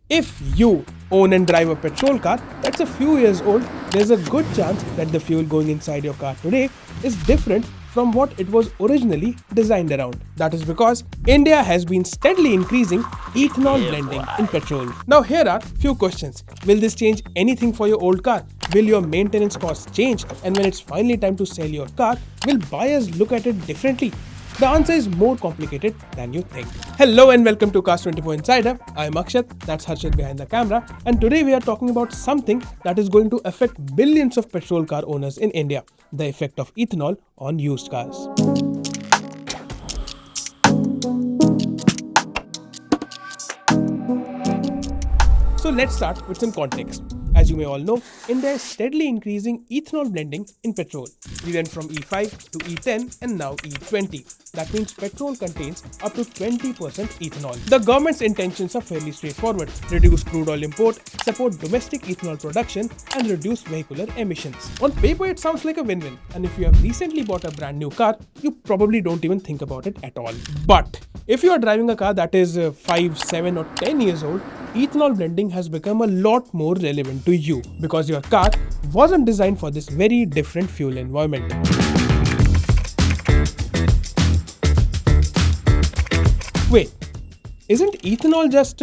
If you own and drive a petrol car that's a few years old, there's a good chance that the fuel going inside your car today is different from what it was originally designed around. That is because India has been steadily increasing ethanol blending in petrol. Now here are few questions. Will this change anything for your old car? Will your maintenance costs change? And when it's finally time to sell your car, will buyers look at it differently? The answer is more complicated than you think. Hello and welcome to Cars 24 Insider. I'm Akshat, that's Harshit behind the camera, and today we are talking about something that is going to affect millions of petrol car owners in India, the effect of ethanol on used cars. So let's start with some context. As you may all know, India is steadily increasing ethanol blending in petrol. We went from E5 to E10 and now E20. That means petrol contains up to 20% ethanol. The government's intentions are fairly straightforward: reduce crude oil import, support domestic ethanol production, and reduce vehicular emissions. On paper, it sounds like a win-win, and if you have recently bought a brand new car, you probably don't even think about it at all. But if you are driving a car that is 5, 7 or 10 years old, ethanol blending has become a lot more relevant to you because your car wasn't designed for this very different fuel environment. Wait, isn't ethanol just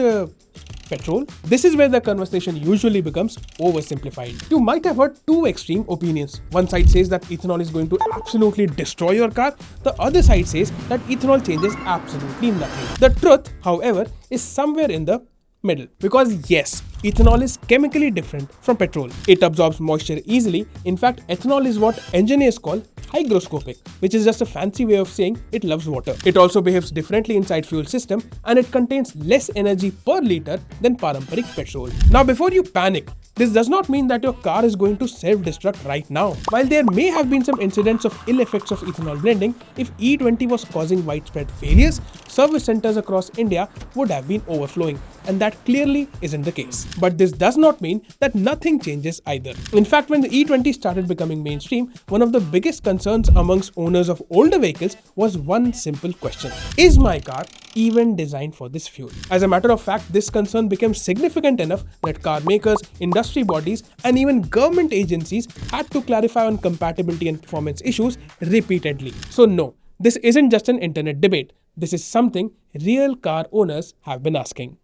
petrol? This is where the conversation usually becomes oversimplified. You might have heard two extreme opinions. One side says that ethanol is going to absolutely destroy your car. The other side says that ethanol changes absolutely nothing. The truth, however, is somewhere in the middle. Because yes, ethanol is chemically different from petrol. It absorbs moisture easily. In fact, ethanol is what engineers call hygroscopic, which is just a fancy way of saying it loves water. It also behaves differently inside fuel system, and it contains less energy per liter than paramparic petrol. Now before you panic, this does not mean that your car is going to self-destruct right now. While there may have been some incidents of ill effects of ethanol blending, if E20 was causing widespread failures, service centers across India would have been overflowing, and that clearly isn't the case. But this does not mean that nothing changes either. In fact, when the E20 started becoming mainstream, one of the biggest concerns amongst owners of older vehicles was one simple question: is my car even designed for this fuel? As a matter of fact, this concern became significant enough that car makers, industry bodies, and even government agencies had to clarify on compatibility and performance issues repeatedly. So no, this isn't just an internet debate. This is something real car owners have been asking.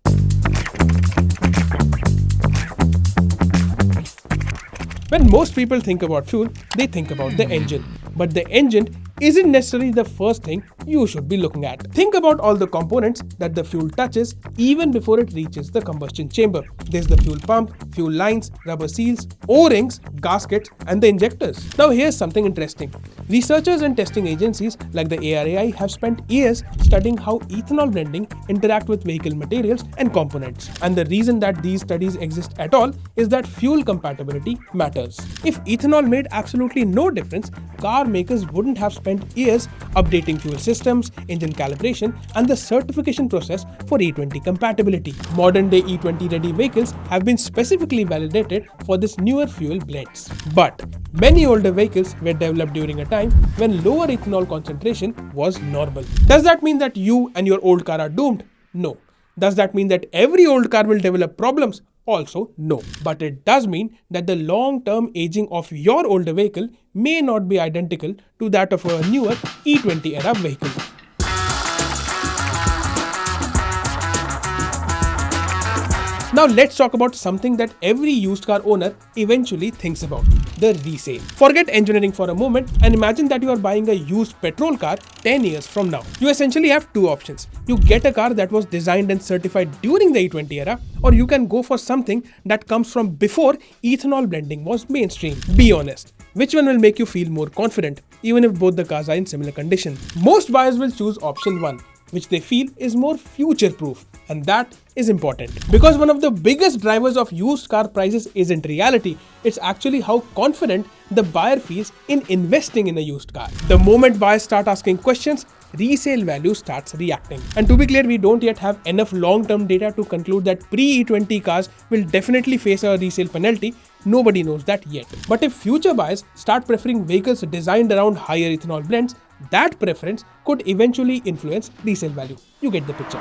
When most people think about fuel, they think about the engine. But the engine isn't necessarily the first thing you should be looking at. Think about all the components that the fuel touches even before it reaches the combustion chamber. There's the fuel pump, fuel lines, rubber seals, O-rings, gaskets, and the injectors. Now here's something interesting. Researchers and testing agencies like the ARAI have spent years studying how ethanol blending interact with vehicle materials and components. And the reason that these studies exist at all is that fuel compatibility matters. If ethanol made absolutely no difference, car makers wouldn't have spent years updating fuel systems, engine calibration, and the certification process for E20 compatibility. Modern day E20 ready vehicles have been specifically validated for this newer fuel blends. But many older vehicles were developed during a time when lower ethanol concentration was normal. Does that mean that you and your old car are doomed? No. Does that mean that every old car will develop problems? Also, no. But it does mean that the long-term aging of your older vehicle may not be identical to that of a newer E20 era vehicle. Now let's talk about something that every used car owner eventually thinks about: the resale. Forget engineering for a moment and imagine that you are buying a used petrol car 10 years from now. You essentially have two options. You get a car that was designed and certified during the E20 era, or you can go for something that comes from before ethanol blending was mainstream. Be honest. Which one will make you feel more confident, even if both the cars are in similar condition? Most buyers will choose option 1, which they feel is more future-proof. And that is important. Because one of the biggest drivers of used car prices isn't reality, it's actually how confident the buyer feels in investing in a used car. The moment buyers start asking questions, resale value starts reacting. And to be clear, we don't yet have enough long-term data to conclude that pre-E20 cars will definitely face a resale penalty. Nobody knows that yet. But if future buyers start preferring vehicles designed around higher ethanol blends, that preference could eventually influence resale value. You get the picture.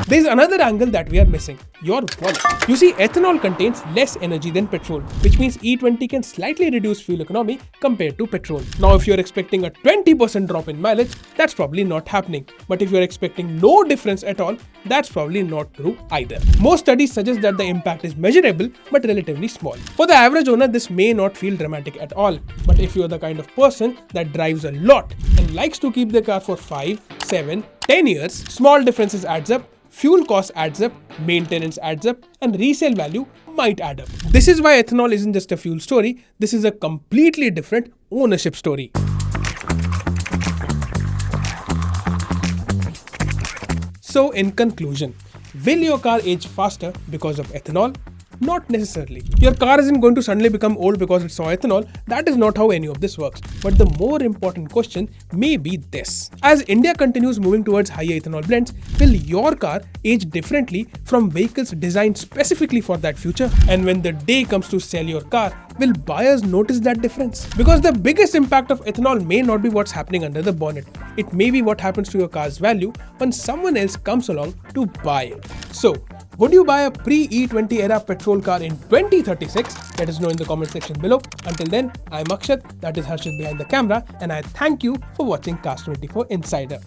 There's another angle that we are missing, your wallet. You see, ethanol contains less energy than petrol, which means E20 can slightly reduce fuel economy compared to petrol. Now, if you're expecting a 20% drop in mileage, that's probably not happening. But if you're expecting no difference at all, that's probably not true either. Most studies suggest that the impact is measurable but relatively small. For the average owner, this may not feel dramatic at all. But if you're the kind of person that drives a lot and likes to keep their car for 5, 7, 10 years, small differences adds up, fuel cost adds up, maintenance adds up, and resale value might add up. This is why ethanol isn't just a fuel story, this is a completely different ownership story. So in conclusion, will your car age faster because of ethanol? Not necessarily. Your car isn't going to suddenly become old because it saw ethanol. That is not how any of this works. But the more important question may be this. As India continues moving towards higher ethanol blends, will your car age differently from vehicles designed specifically for that future? And when the day comes to sell your car, will buyers notice that difference? Because the biggest impact of ethanol may not be what's happening under the bonnet. It may be what happens to your car's value when someone else comes along to buy it. So, would you buy a pre-E20 era petrol car in 2036? Let us know in the comment section below. Until then, I'm Akshat, that is Harshit behind the camera, and I thank you for watching Cars 24 Insider.